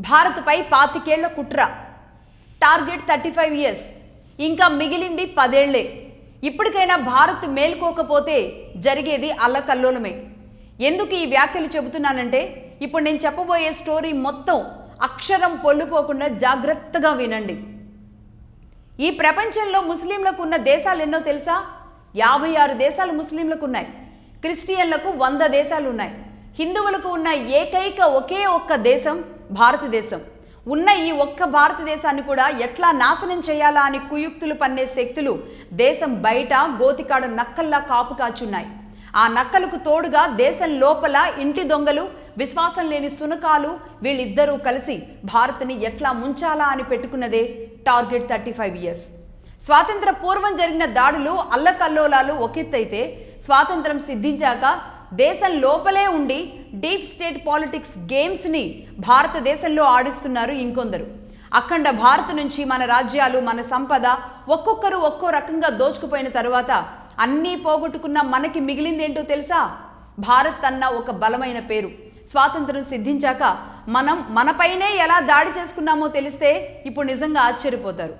భారత్పై 25 ఏళ్ల కుట్ర, టార్గెట్ 35 ఇయర్స్, ఇంకా మిగిలింది 10 ఏళ్లే. ఇప్పటికైనా భారత్ మేల్కోకపోతే జరిగేది అల్లకల్లోలమే. ఎందుకు ఈ వ్యాఖ్యలు చెబుతున్నానంటే, ఇప్పుడు నేను చెప్పబోయే స్టోరీ మొత్తం అక్షరం పొల్లుపోకుండా జాగ్రత్తగా వినండి. ఈ ప్రపంచంలో ముస్లింలకు ఉన్న దేశాలు ఎన్నో తెలుసా? 56 దేశాలు ముస్లింలకు ఉన్నాయి. క్రిస్టియన్లకు 100 దేశాలు ఉన్నాయి. హిందువులకు ఉన్న ఏకైక ఒకే ఒక్క దేశం భారతదేశం. ఉన్న ఈ ఒక్క భారతదేశాన్ని కూడా ఎట్లా నాశనం చేయాలా అని కుయుక్తులు పన్నే శక్తులు దేశం బయట గోతికాడ నక్కల్లా కాపు కాచున్నాయి. ఆ నక్కలకు తోడుగా దేశం లోపల ఇంటి దొంగలు, విశ్వాసం లేని సునకాలు, వీళ్ళిద్దరూ కలిసి భారత్ని ఎట్లా ముంచాలా అని పెట్టుకున్నదే టార్గెట్ 35 ఇయర్స్. స్వాతంత్ర పూర్వం జరిగిన దాడులు, అల్లకల్లోలాలు ఒకెత్తైతే, స్వాతంత్రం సిద్ధించాక దేశం లోపలే ఉండి డీప్ స్టేట్ పాలిటిక్స్ గేమ్స్ని భారతదేశంలో ఆడిస్తున్నారు ఇంకొందరు. అఖండ భారత్ నుంచి మన రాజ్యాలు, మన సంపద ఒక్కొక్కరు ఒక్కో రకంగా దోచుకుపోయిన తర్వాత అన్నీ పోగొట్టుకున్న మనకి మిగిలిందేంటో తెలుసా? భారత్ అన్న ఒక బలమైన పేరు. స్వాతంత్రం సిద్ధించాక మనం మనపైనే ఎలా దాడి చేసుకున్నామో తెలిస్తే ఇప్పుడు నిజంగా ఆశ్చర్యపోతారు.